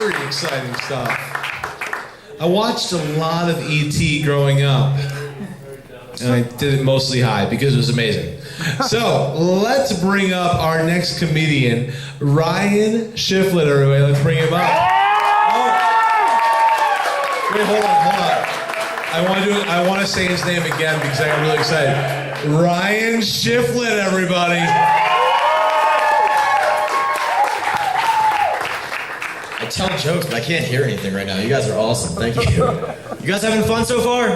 Very exciting stuff. I watched a lot of E.T. growing up, and I did it mostly high because it was amazing. So let's bring up our next comedian, Ryan Shiflet. Everybody, let's bring him up. Oh. Wait, hold on. I want to say his name again because I got really excited. Ryan Shiflet, everybody. I tell jokes, but I can't hear anything right now. You guys are awesome. Thank you. You guys having fun so far?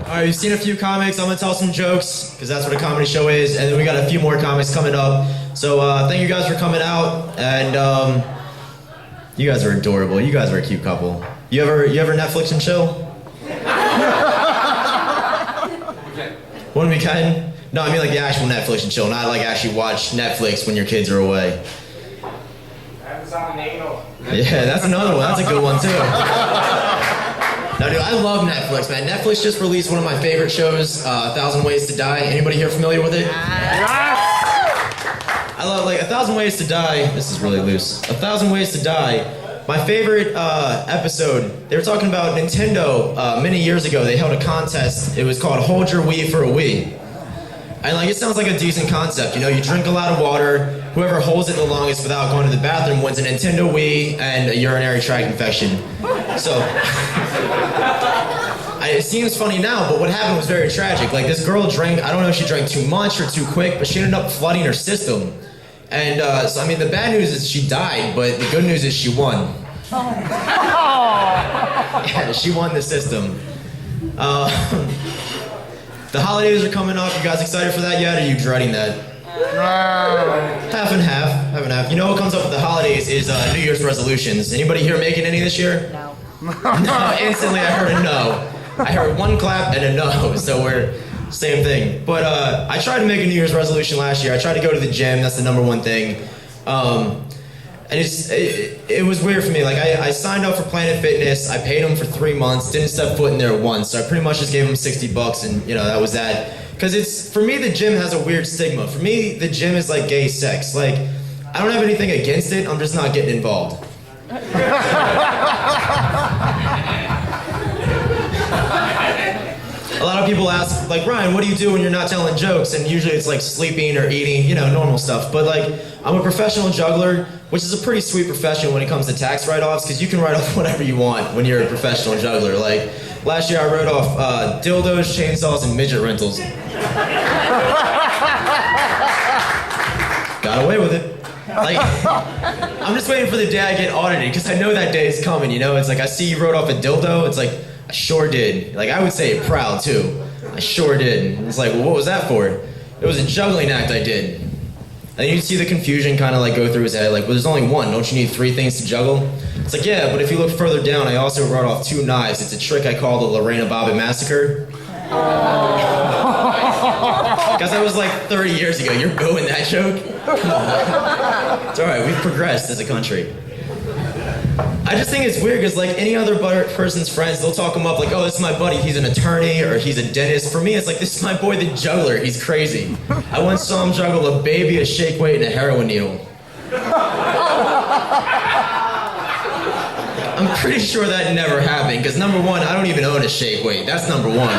All right, you've seen a few comics. I'm going to tell some jokes because that's what a comedy show is. And then we got a few more comics coming up. So thank you guys for coming out. And you guys are adorable. You guys are a cute couple. You ever Netflix and chill? Wouldn't be kind? No, I mean like the actual Netflix and chill, not like actually watch Netflix when your kids are away. Yeah, that's another one. That's a good one too. No, dude, I love Netflix, man. Netflix just released one of my favorite shows, 1,000 Ways to Die. Anybody here familiar with it? I love, like, 1,000 Ways to Die. This is really loose. 1,000 Ways to Die. My favorite episode, they were talking about Nintendo many years ago. They held a contest. It was called Hold Your Wii for a Wii. And like, it sounds like a decent concept. You know, you drink a lot of water. Whoever holds it the longest without going to the bathroom wins a Nintendo Wii and a urinary tract infection. So, it seems funny now, but what happened was very tragic. Like, this girl drank, I don't know if she drank too much or too quick, but she ended up flooding her system. And so, I mean, the bad news is she died, but the good news is she won. Yeah, she won the system. The holidays are coming up. You guys excited for that yet, or are you dreading that? Half and half. You know what comes up with the holidays is New Year's resolutions. Anybody here making any this year? No. No, instantly I heard a no. I heard one clap and a no, so we're same thing. But I tried to make a New Year's resolution last year. I tried to go to the gym. That's the number one thing. And it was weird for me. Like, I signed up for Planet Fitness. I paid them for 3 months. Didn't step foot in there once. So I pretty much just gave them $60, and you know that was that. Because for me, the gym has a weird stigma. For me, the gym is like gay sex. Like, I don't have anything against it. I'm just not getting involved. A lot of people ask, like, Ryan, what do you do when you're not telling jokes? And usually it's like sleeping or eating, you know, normal stuff. But like, I'm a professional juggler, which is a pretty sweet profession when it comes to tax write-offs, because you can write off whatever you want when you're a professional juggler. Like, last year I wrote off dildos, chainsaws, and midget rentals. Got away with it. Like, I'm just waiting for the day I get audited, because I know that day is coming, you know? It's like, I see you wrote off a dildo, it's like, I sure did. Like, I would say it proud, too. I sure did. It's like, well, what was that for? It was a juggling act I did. And you see the confusion kind of like go through his head, like, well, there's only one. Don't you need 3 things to juggle? It's like, yeah, but if you look further down, I also wrote off 2 knives. It's a trick I call the Lorena Bobbitt Massacre. Because that was like 30 years ago. You're booing that joke? Come on. It's all right. We've progressed as a country. I just think it's weird because, like, any other person's friends, they'll talk him up like, oh, this is my buddy, he's an attorney, or he's a dentist. For me, it's like, this is my boy, the juggler, he's crazy. I once saw him juggle a baby, a shake weight, and a heroin needle. I'm pretty sure that never happened, because number one, I don't even own a shake weight. That's number one.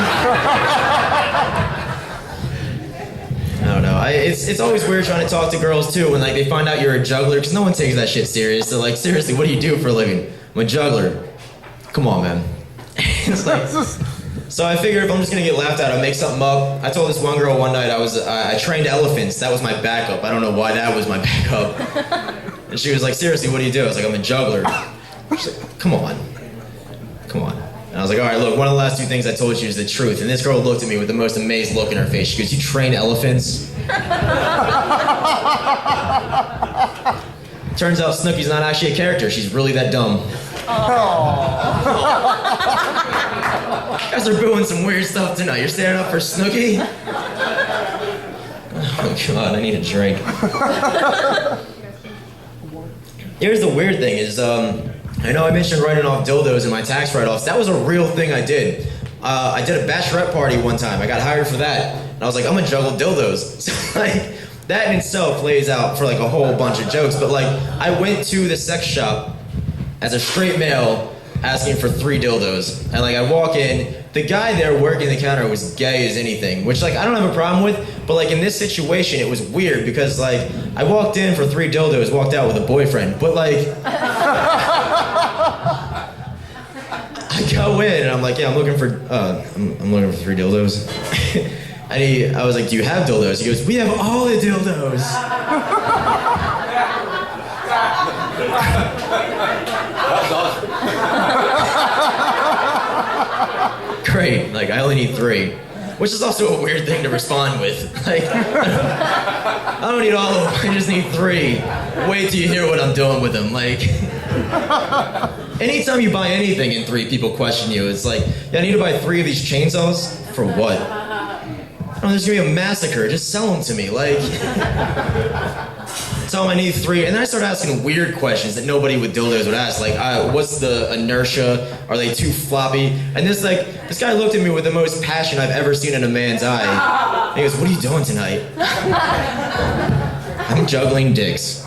I don't know. It's always weird trying to talk to girls too when like they find out you're a juggler, because no one takes that shit serious. They're like, seriously, what do you do for a living? I'm a juggler. Come on, man. It's like, so I figured if I'm just gonna get laughed at, I'll make something up. I told this one girl one night I trained elephants. That was my backup. I don't know why that was my backup. And she was like, seriously, what do you do? I was like, I'm a juggler. She's like, come on. And I was like, all right, look, one of the last 2 things I told you is the truth. And this girl looked at me with the most amazed look in her face. She goes, you train elephants? Turns out Snooki's not actually a character. She's really that dumb. You guys are booing some weird stuff tonight. You're standing up for Snooki? Oh, God, I need a drink. Here's the weird thing is, I know I mentioned writing off dildos in my tax write-offs. That was a real thing I did. I did a bachelorette party one time. I got hired for that. And I was like, I'm gonna juggle dildos. So, like, that in itself lays out for like a whole bunch of jokes. But like, I went to the sex shop as a straight male asking for 3 dildos. And like, I walk in, the guy there working the counter was gay as anything, which like, I don't have a problem with, but like in this situation, it was weird because like, I walked in for 3 dildos, walked out with a boyfriend, but like, I go in and I'm like, yeah, I'm looking for 3 dildos. And I was like, do you have dildos? He goes, we have all the dildos. Great, like I only need 3, which is also a weird thing to respond with. Like, I don't need all of them, I just need 3. Wait till you hear what I'm doing with them. Like, anytime you buy anything in 3, people question you. It's like, yeah, I need to buy 3 of these chainsaws? For what? Oh, there's gonna be a massacre, just sell them to me. Like, tell them I need 3, and then I started asking weird questions that nobody with dildos would ask, like, what's the inertia? Are they too floppy? And this guy looked at me with the most passion I've ever seen in a man's eye. And he goes, what are you doing tonight? I'm juggling dicks.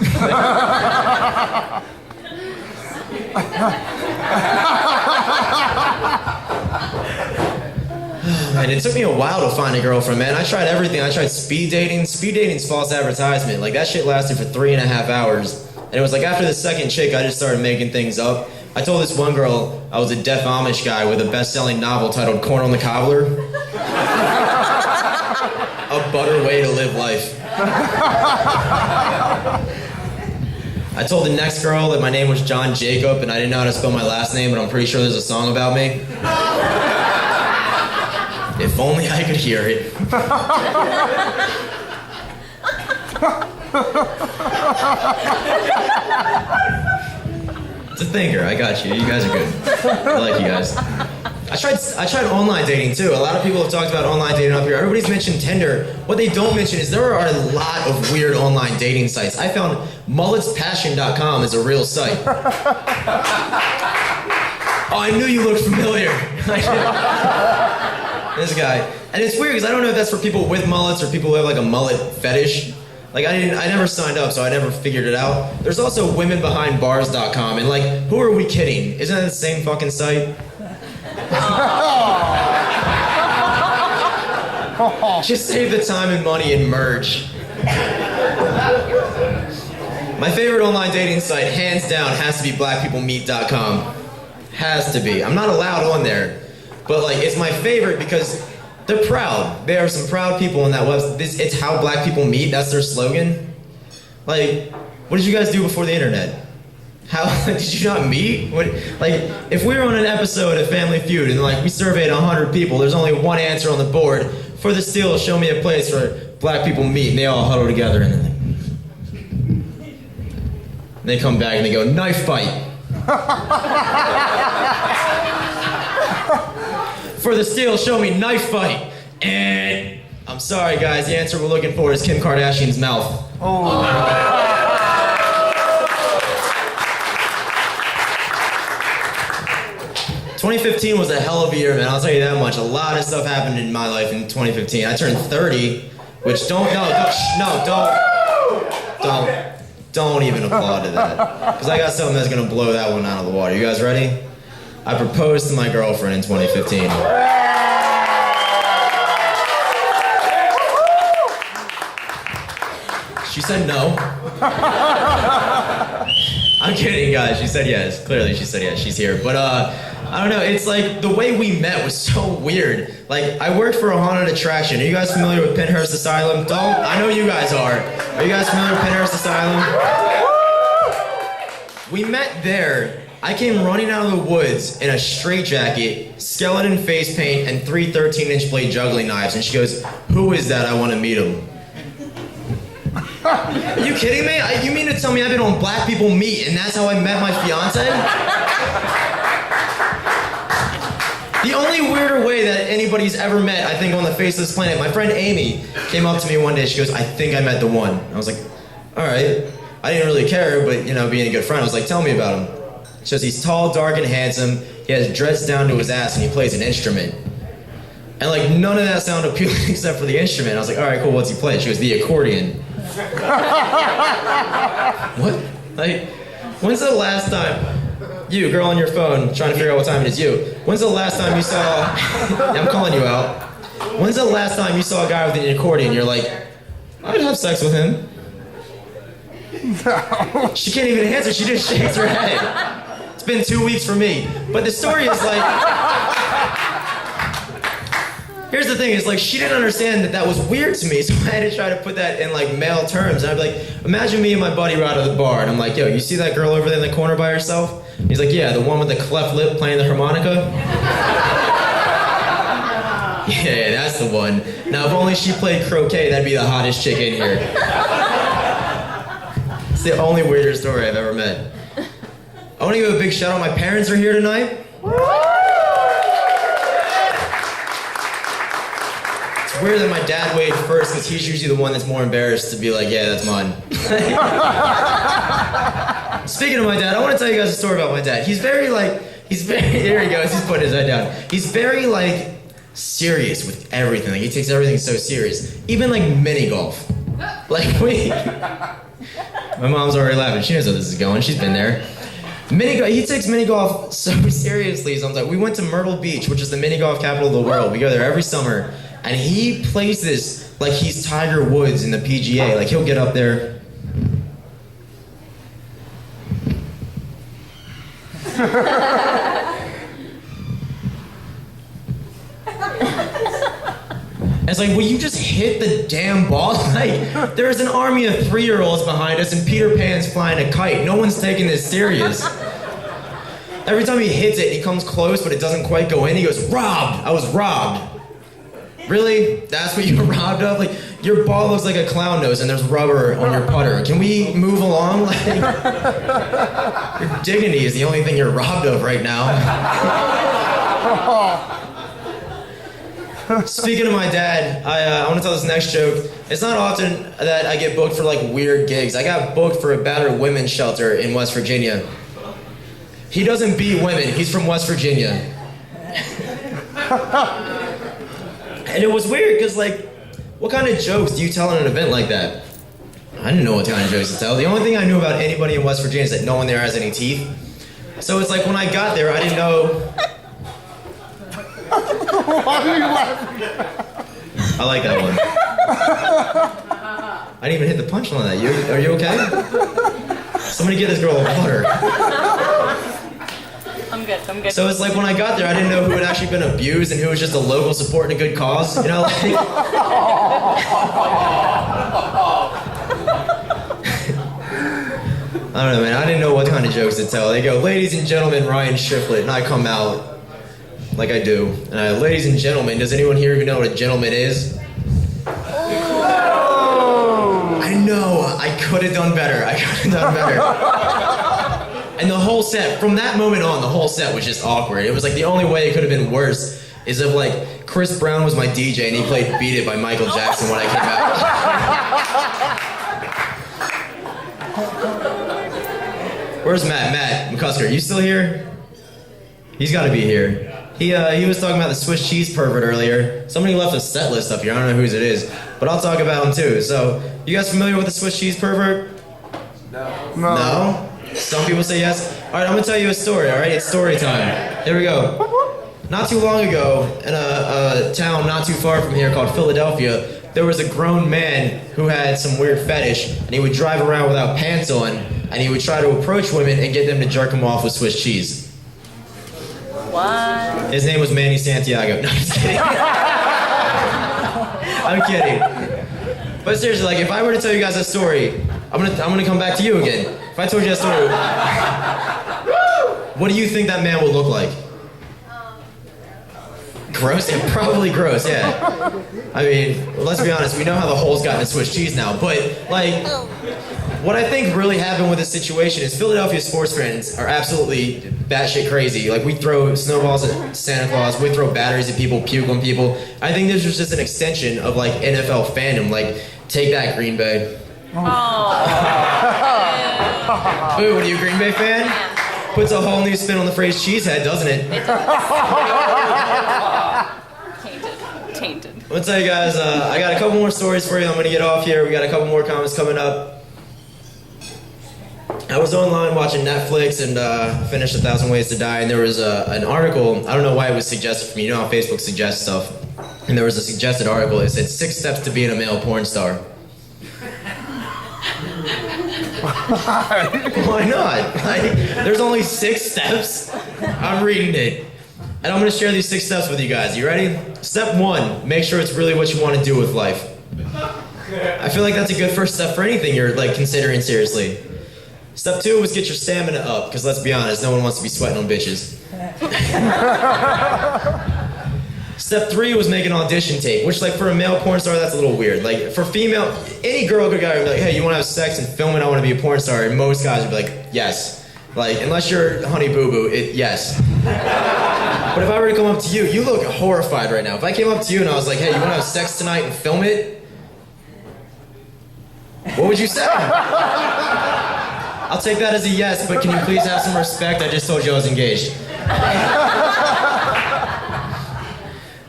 And it took me a while to find a girlfriend, man. I tried everything. I tried speed dating. Speed dating's false advertisement. Like, that shit lasted for 3.5 hours. And it was like after the second chick, I just started making things up. I told this one girl I was a deaf Amish guy with a best-selling novel titled Corn on the Cobbler. A butter way to live life. I told the next girl that my name was John Jacob and I didn't know how to spell my last name, but I'm pretty sure there's a song about me. If only I could hear it. It's a thinker, I got you. You guys are good. I like you guys. I tried online dating too. A lot of people have talked about online dating up here. Everybody's mentioned Tinder. What they don't mention is there are a lot of weird online dating sites. I found mulletspassion.com is a real site. Oh, I knew you looked familiar. This guy. And it's weird because I don't know if that's for people with mullets or people who have like a mullet fetish. Like I never signed up, so I never figured it out. There's also womenbehindbars.com, and like, who are we kidding? Isn't that the same fucking site? Just save the time and money and merge. My favorite online dating site, hands down, has to be blackpeoplemeet.com. Has to be. I'm not allowed on there. But like, it's my favorite because they're proud. There are some proud people on that website. It's how black people meet. That's their slogan. Like, what did you guys do before the internet? How did you not meet? Like, if we were on an episode of Family Feud and like we surveyed 100 people, there's only one answer on the board. For the steal, show me a place where black people meet, and they all huddle together, and then they come back and they go, knife fight. For the steal, show me knife fight. And I'm sorry, guys, the answer we're looking for is Kim Kardashian's mouth. Oh. 2015 was a hell of a year, man. I'll tell you that much. A lot of stuff happened in my life in 2015. I turned 30, which don't even applaud to that. Because I got something that's gonna blow that one out of the water. You guys ready? I proposed to my girlfriend in 2015. She said no. I'm kidding, guys. She said yes. Clearly, she said yes. She's here. But I don't know. It's like the way we met was so weird. Like, I worked for a haunted attraction. Are you guys familiar with Penhurst Asylum? I know you guys are. Are you guys familiar with Penhurst Asylum? We met there. I came running out of the woods in a straitjacket, skeleton face paint, and 3 13-inch blade juggling knives. And she goes, "Who is that? I want to meet him." Are you kidding me? You mean to tell me I've been on Black People Meet and that's how I met my fiance? The only weirder way that anybody's ever met, I think, on the face of this planet, my friend Amy came up to me one day. She goes, "I think I met the one." I was like, all right. I didn't really care, but, you know, being a good friend, I was like, tell me about him. She goes, "He's tall, dark, and handsome. He has dreads down to his ass, and he plays an instrument." And, like, none of that sounded appealing except for the instrument. I was like, all right, cool, what's he play? She goes, "The accordion." What? Like, when's the last time, you, girl on your phone, trying to figure out what time it is, you, when's the last time you saw, I'm calling you out, when's the last time you saw a guy with an accordion, you're like, I'd have sex with him? No. She can't even answer, she just shakes her head. It's been 2 weeks for me. But the story is like, here's the thing, it's like she didn't understand that was weird to me, so I had to try to put that in like male terms. And I'd be like, imagine me and my buddy were out of the bar, and I'm like, yo, you see that girl over there in the corner by herself? He's like, yeah, the one with the cleft lip playing the harmonica? Yeah, that's the one. Now, if only she played croquet, that'd be the hottest chick in here. It's the only weirder story I've ever met. I want to give a big shout out. My parents are here tonight. It's weird that my dad weighed first because he's usually the one that's more embarrassed to be like, yeah, that's mine. Speaking of my dad, I want to tell you guys a story about my dad. Here he goes, he's putting his head down. He's very like serious with everything. Like he takes everything so serious. Even like mini golf. Like my mom's already laughing. She knows how this is going. She's been there. He takes mini golf so seriously. Sometimes we went to Myrtle Beach, which is the mini golf capital of the world. We go there every summer, and he plays this like he's Tiger Woods in the PGA. Like he'll get up there. It's like, will you just hit the damn ball? Like, there's an army of 3-year-olds behind us and Peter Pan's flying a kite. No one's taking this serious. Every time he hits it, he comes close, but it doesn't quite go in. He goes, robbed. I was robbed. Really? That's what you were robbed of? Like, your ball looks like a clown nose and there's rubber on your putter. Can we move along? Like, your dignity is the only thing you're robbed of right now. Speaking of my dad, I want to tell this next joke. It's not often that I get booked for like weird gigs. I got booked for a battered women's shelter in West Virginia. He doesn't beat women, he's from West Virginia. And it was weird because like, what kind of jokes do you tell at an event like that? I didn't know what kind of jokes to tell. The only thing I knew about anybody in West Virginia is that no one there has any teeth. So it's like when I got there, I didn't know. Why are you laughing? I like that one. I didn't even hit the punchline on that. Are you okay? Somebody get this girl a water. I'm good. So it's like when I got there, I didn't know who had actually been abused and who was just a local supporting a good cause. You know, like... I don't know, man. I didn't know what kind of jokes to tell. They go, ladies and gentlemen, Ryan Shiflet, and I come out like I do. And ladies and gentlemen, does anyone here even know what a gentleman is? Oh. I know, I could have done better. And the whole set, from that moment on, the whole set was just awkward. It was like the only way it could have been worse is if like Chris Brown was my DJ and he played Beat It by Michael Jackson when I came out. Where's Matt? Matt McCusker, you still here? He's gotta be here. He was talking about the Swiss cheese pervert earlier. Somebody left a set list up here. I don't know whose it is, but I'll talk about him too. So, you guys familiar with the Swiss cheese pervert? No? Some people say yes. All right, I'm gonna tell you a story. All right, it's story time. Here we go. Not too long ago, in a town not too far from here called Philadelphia, there was a grown man who had some weird fetish, and he would drive around without pants on, and he would try to approach women and get them to jerk him off with Swiss cheese. What? His name was Manny Santiago. No, I'm just kidding. I'm kidding. But seriously, like, if I were to tell you guys a story, I'm gonna come back to you again. If I told you that story, what do you think that man would look like? Gross? Yeah, probably gross, yeah. I mean, let's be honest, we know how the hole's gotten in Swiss cheese now, but, like, what I think really happened with this situation is Philadelphia sports fans are absolutely batshit crazy. Like, we throw snowballs at Santa Claus, we throw batteries at people, puke on people. I think this was just an extension of, like, NFL fandom. Like, take that, Green Bay. Ooh, what are you, a Green Bay fan? Puts a whole new spin on the phrase cheesehead, doesn't it? Tainted. I'm gonna tell you guys, I got a couple more stories for you. I'm gonna get off here. We got a couple more comments coming up. I was online watching Netflix and finished 1,000 Ways to Die, and there was an article. I don't know why it was suggested for me. You know how Facebook suggests stuff. And there was a suggested article. It said 6 steps to being a male porn star. Why not? There's only 6 steps. I'm reading it. And I'm going to share these 6 steps with you guys. You ready? Step 1, make sure it's really what you want to do with life. I feel like that's a good first step for anything you're like considering seriously. Step 2 was get your stamina up, because let's be honest, no one wants to be sweating on bitches. Step 3 was make an audition tape, which like for a male porn star, that's a little weird. Like for female, any girl could go and be like, hey, you want to have sex and film it? I want to be a porn star. And most guys would be like, yes. Like, unless you're Honey Boo Boo, yes. But if I were to come up to you, you look horrified right now. If I came up to you and I was like, hey, you want to have sex tonight and film it? What would you say? I'll take that as a yes, but can you please have some respect? I just told you I was engaged.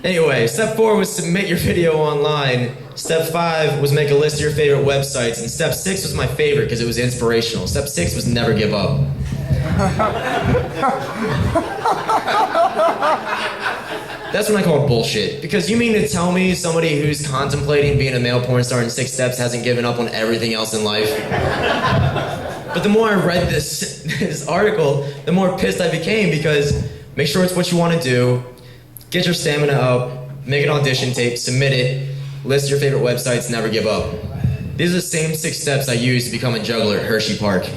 Anyway, step 4 was submit your video online. Step 5 was make a list of your favorite websites. And step 6 was my favorite because it was inspirational. Step 6 was never give up. That's when I call it bullshit. Because you mean to tell me somebody who's contemplating being a male porn star in 6 steps hasn't given up on everything else in life? But the more I read this article, the more pissed I became because make sure it's what you want to do, get your stamina up, make an audition tape, submit it, list your favorite websites, never give up. These are the same 6 steps I used to become a juggler at Hershey Park.